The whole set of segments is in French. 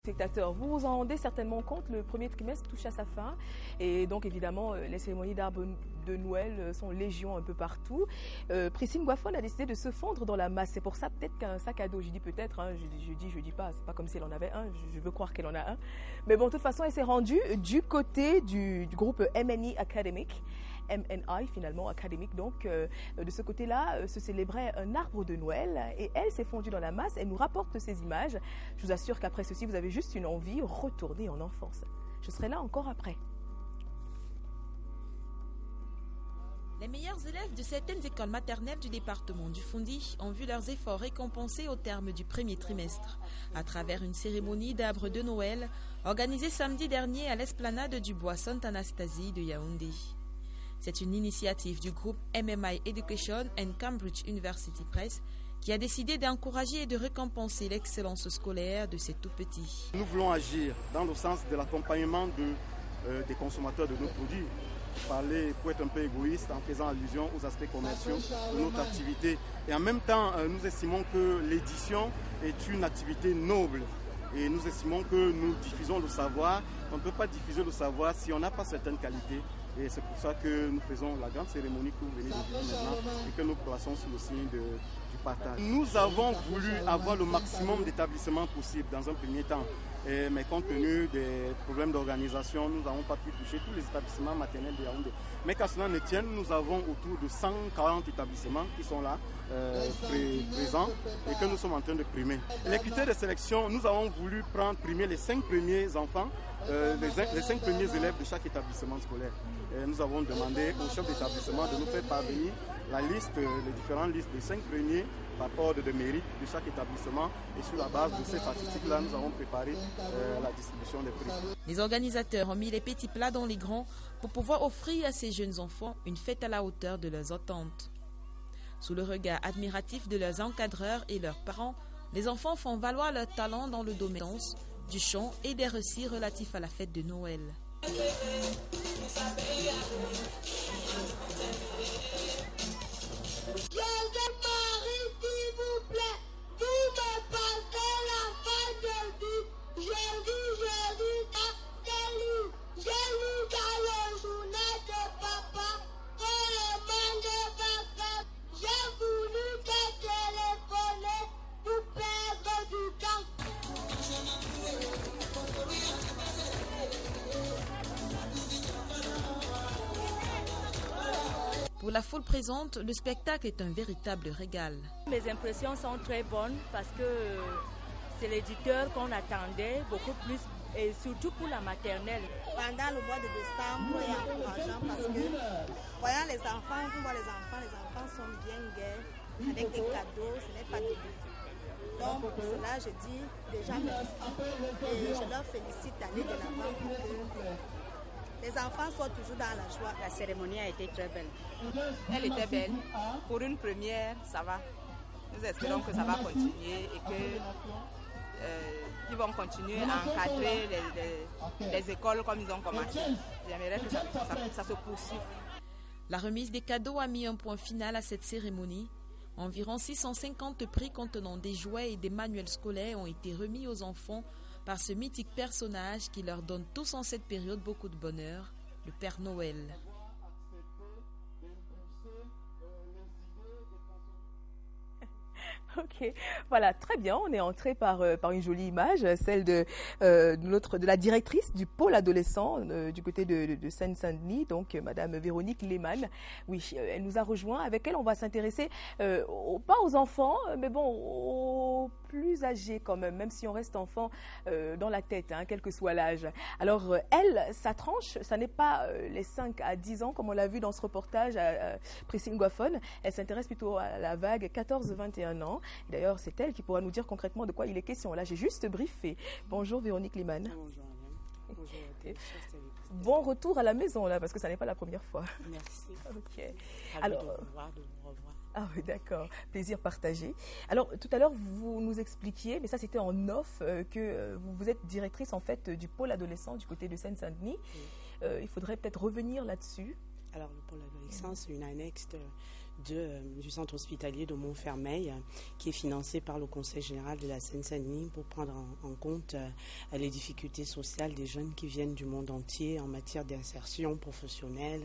Spectateurs, vous vous en rendez certainement compte, le premier trimestre touche à sa fin et donc évidemment les cérémonies d'arbres de Noël sont légion un peu partout. Priscille Guafon a décidé de se fondre dans la masse, c'est pour ça peut-être qu'un sac à dos, je dis peut-être, hein, je dis pas, c'est pas comme si elle en avait un, je veux croire qu'elle en a un. Mais bon, de toute façon, elle s'est rendue du côté du groupe MNI Academic. MNI finalement, académique. Donc de ce côté-là, se célébrait un arbre de Noël et elle s'est fondue dans la masse. Elle nous rapporte ces images. Je vous assure qu'après ceci, vous avez juste une envie, retourner en enfance. Je serai là encore après. Les meilleurs élèves de certaines écoles maternelles du département du Fondi ont vu leurs efforts récompensés au terme du premier trimestre, à travers une cérémonie d'arbres de Noël organisée samedi dernier à l'esplanade du bois Sainte-Anastasie de Yaoundé. C'est une initiative du groupe MMI Education and Cambridge University Press qui a décidé d'encourager et de récompenser l'excellence scolaire de ces tout-petits. Nous voulons agir dans le sens de l'accompagnement des consommateurs de nos produits. Parler pour être un peu égoïste en faisant allusion aux aspects commerciaux de notre activité. Et en même temps, nous estimons que l'édition est une activité noble. Et nous estimons que nous diffusons le savoir. On ne peut pas diffuser le savoir si on n'a pas certaines qualités. Et c'est pour ça que nous faisons la grande cérémonie que vous venez de vivre maintenant et que nous plaçons sous le signe du partage. Nous avons voulu avoir le maximum d'établissements possible dans un premier temps. Mais compte tenu des problèmes d'organisation, nous n'avons pas pu toucher tous les établissements maternels de Yaoundé. Mais qu'à cela ne tienne, nous avons autour de 140 établissements qui sont là, présents, et que nous sommes en train de primer. Les critères de sélection, nous avons voulu primer les 5 premiers enfants, les 5 premiers élèves de chaque établissement scolaire. Et nous avons demandé au chef d'établissement de nous faire parvenir la liste, les différentes listes des 5 premiers par ordre de mérite de chaque établissement. Et sur la base de ces statistiques-là, nous avons préparé la distribution des prix. Les organisateurs ont mis les petits plats dans les grands pour pouvoir offrir à ces jeunes enfants une fête à la hauteur de leurs attentes. Sous le regard admiratif de leurs encadreurs et leurs parents, les enfants font valoir leur talent dans le domaine du chant et des récits relatifs à la fête de Noël. Pour la foule présente, le spectacle est un véritable régal. Mes impressions sont très bonnes parce que c'est l'éditeur qu'on attendait beaucoup plus et surtout pour la maternelle. Pendant le mois de décembre est encourageant parce que voyant les enfants, les enfants sont bien gais avec des cadeaux, ce n'est pas de but. Donc pour cela je dis déjà merci et je leur félicite d'aller de l'avant pour que les enfants soient toujours dans la joie. La cérémonie a été très belle. Elle était belle. Pour une première, ça va. Nous espérons que ça va continuer et qu'ils vont continuer à encadrer les écoles comme ils ont commencé. J'aimerais que ça se poursuive. La remise des cadeaux a mis un point final à cette cérémonie. Environ 650 prix contenant des jouets et des manuels scolaires ont été remis aux enfants par ce mythique personnage qui leur donne tous en cette période beaucoup de bonheur, le Père Noël. Ok, voilà, très bien. On est entré par une jolie image, celle de la directrice du pôle adolescent du côté de Seine-Saint-Denis, donc Madame Véronique Lehmann. Oui, elle nous a rejoint. Avec elle, on va s'intéresser pas aux enfants, mais bon, aux plus âgés quand même si on reste enfant dans la tête, hein, quel que soit l'âge. Alors, elle, sa tranche, ça n'est pas les 5 à 10 ans, comme on l'a vu dans ce reportage à Priscille Guafon. Elle s'intéresse plutôt à la vague 14-21 ans. D'ailleurs, c'est elle qui pourra nous dire concrètement de quoi il est question. Là, j'ai juste briefé. Bonjour Véronique Lehmann. Bonjour Ariane. Bonjour. Bon retour à la maison là, parce que ça n'est pas la première fois. Merci. Ok. Alors, de vous revoir. Ah oui, d'accord. Plaisir partagé. Alors, tout à l'heure, vous nous expliquiez, mais ça c'était en off, que vous êtes directrice en fait du pôle adolescent du côté de Seine-Saint-Denis. Oui. Il faudrait peut-être revenir là-dessus. Alors, le pôle adolescent, c'est une annexe du centre hospitalier de Montfermeil, qui est financé par le Conseil général de la Seine-Saint-Denis pour prendre en compte les difficultés sociales des jeunes qui viennent du monde entier en matière d'insertion professionnelle,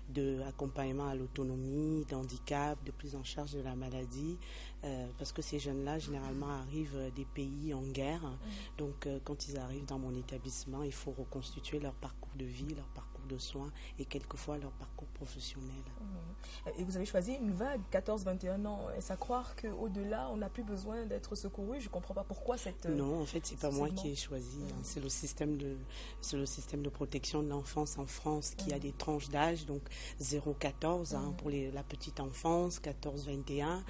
d'accompagnement à l'autonomie, d'handicap, de prise en charge de la maladie, parce que ces jeunes-là, généralement, arrivent des pays en guerre. Donc, quand ils arrivent dans mon établissement, il faut reconstituer leur parcours de vie, leur parcours de soins et quelquefois leur parcours professionnel. Et vous avez choisi une vague, 14-21 ans. Est-ce à croire qu'au-delà, on n'a plus besoin d'être secouru? Je ne comprends pas pourquoi cette... Non, en fait, ce n'est pas moi qui ai choisi. C'est le système de protection de l'enfance en France qui a des tranches d'âge, donc 0-14 pour la petite enfance, 14-21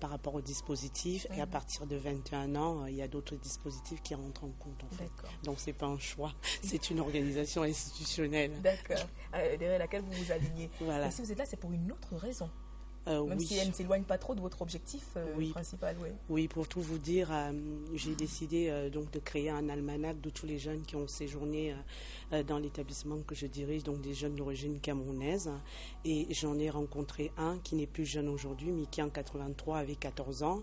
par rapport au dispositif. Et à partir de 21 ans, il y a d'autres dispositifs qui rentrent en compte. En fait. Donc, ce n'est pas un choix, c'est une organisation institutionnelle. D'accord, derrière laquelle vous vous alignez. Voilà. Et si vous êtes là, c'est pour une autre raison. Même si elle ne s'éloigne pas trop de votre objectif principal. Oui, pour tout vous dire, j'ai décidé donc de créer un almanach de tous les jeunes qui ont séjourné dans l'établissement que je dirige, donc des jeunes d'origine camerounaise. Et j'en ai rencontré un qui n'est plus jeune aujourd'hui, mais qui en 83 avait 14 ans,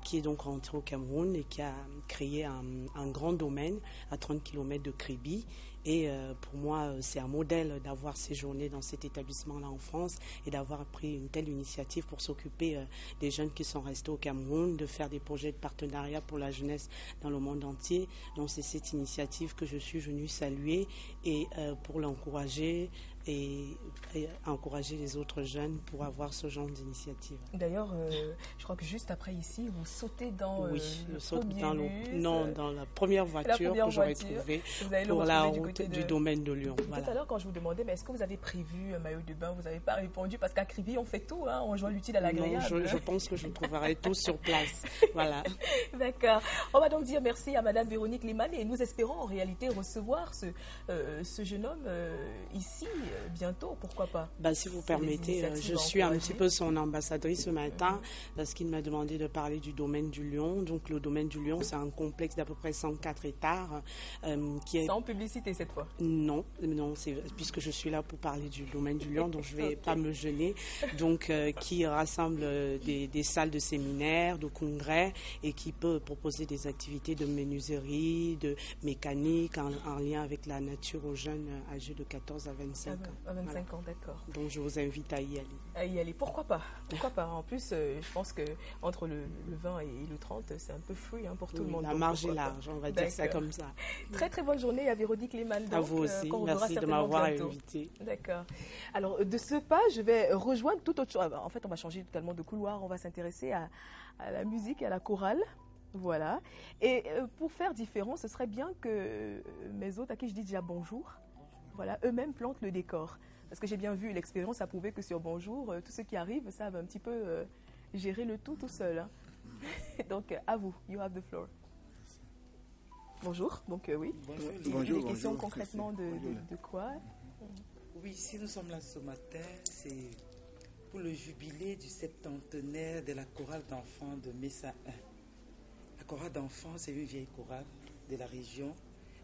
qui est donc rentré au Cameroun et qui a créé un grand domaine à 30 km de Kribi. Et pour moi, c'est un modèle d'avoir séjourné dans cet établissement-là en France et d'avoir pris une telle initiative pour s'occuper des jeunes qui sont restés au Cameroun, de faire des projets de partenariat pour la jeunesse dans le monde entier. Donc c'est cette initiative que je suis venue saluer et pour l'encourager et encourager les autres jeunes pour avoir ce genre d'initiative. D'ailleurs, je crois que juste après ici, vous sautez dans dans la première voiture que j'aurais trouvée pour la route du domaine de Lyon. Voilà. Tout à l'heure, quand je vous demandais, mais est-ce que vous avez prévu un maillot de bain, vous n'avez pas répondu parce qu'à Kribi, on fait tout, on joint l'utile à l'agréable. Non, je pense que je trouverai tout sur place. Voilà. D'accord. On va donc dire merci à Madame Véronique Leman et nous espérons en réalité recevoir ce jeune homme ici bientôt, pourquoi pas. Si vous permettez, je suis un petit peu son ambassadrice ce matin parce qu'il m'a demandé de parler du domaine du Lion. Donc le domaine du Lion, c'est un complexe d'à peu près 104 hectares qui est... Sans publicité cette fois? Non, puisque je suis là pour parler du domaine du Lion, donc je ne vais pas me gêner. Donc qui rassemble des salles de séminaires, de congrès et qui peut proposer des activités de menuiserie, de mécanique en lien avec la nature aux jeunes âgés de 14 à 25 ans. À 25 ans, d'accord. Donc je vous invite à y aller. À y aller, pourquoi pas? Pourquoi pas? En plus, je pense qu'entre le 20 et le 30, c'est un peu free pour tout le monde. La marge est large, on va dire ça comme ça. Très très bonne journée à Véronique Leman. À vous aussi, merci de m'avoir invité. D'accord. Alors de ce pas, je vais rejoindre tout autre chose. En fait, on va changer totalement de couloir, on va s'intéresser à la musique et à la chorale. Voilà. Et pour faire différent, ce serait bien que mes hôtes, à qui je dis déjà bonjour, voilà, eux-mêmes plantent le décor. Parce que j'ai bien vu, l'expérience a prouvé que sur Bonjour, tous ceux qui arrivent savent un petit peu gérer le tout seul. Donc, à vous, you have the floor. Bonjour, donc oui. Bonjour. Des questions concrètement de quoi? Oui, si nous sommes là ce matin, c'est pour le jubilé du septentenaire de la chorale d'enfants de Messa 1. La chorale d'enfants, c'est une vieille chorale de la région.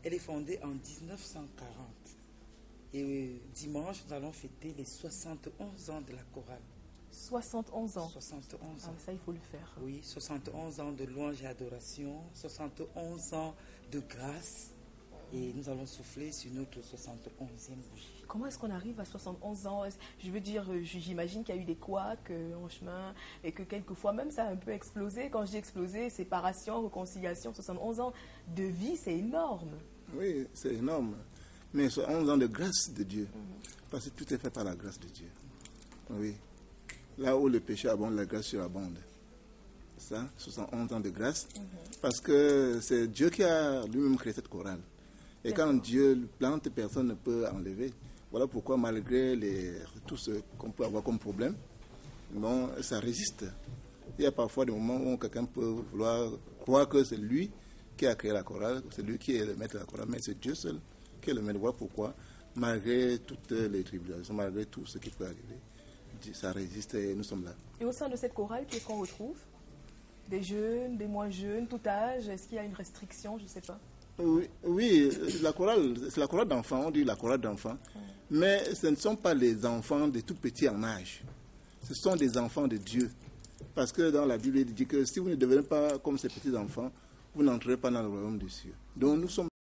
Elle est fondée en 1940. Et dimanche, nous allons fêter les 71 ans de la chorale. 71 ans. 71 ans. Ça, il faut le faire. Oui, 71 ans de louange et adoration, 71 ans de grâce. Et nous allons souffler sur notre 71e bougie. Comment est-ce qu'on arrive à 71 ans? Je veux dire, j'imagine qu'il y a eu des couacs en chemin et que quelquefois même ça a un peu explosé. Quand je dis explosé, séparation, réconciliation, 71 ans de vie, c'est énorme. Oui, c'est énorme. Mais 71 ans de grâce de Dieu. Parce que tout est fait par la grâce de Dieu. Oui. Là où le péché abonde, la grâce surabonde. Ça, 71 ans de grâce. Parce que c'est Dieu qui a lui-même créé cette chorale. Et quand Dieu le plante, personne ne peut enlever. Voilà pourquoi, malgré tout ce qu'on peut avoir comme problème, bon, ça résiste. Il y a parfois des moments où quelqu'un peut vouloir croire que c'est lui qui a créé la chorale, c'est lui qui est le maître de la chorale, mais c'est Dieu seul qui est le maître. Voilà pourquoi, malgré toutes les tribulations, malgré tout ce qui peut arriver, ça résiste et nous sommes là. Et au sein de cette chorale, qu'est-ce qu'on retrouve? Des jeunes, des moins jeunes, tout âge? Est-ce qu'il y a une restriction? Je ne sais pas. Oui, la chorale, c'est la chorale d'enfants, on dit la chorale d'enfants. Mais ce ne sont pas les enfants des tout petits en âge. ce sont des enfants de Dieu. Parce que dans la Bible, il dit que si vous ne devenez pas comme ces petits enfants, vous n'entrerez pas dans le royaume des cieux. Donc nous sommes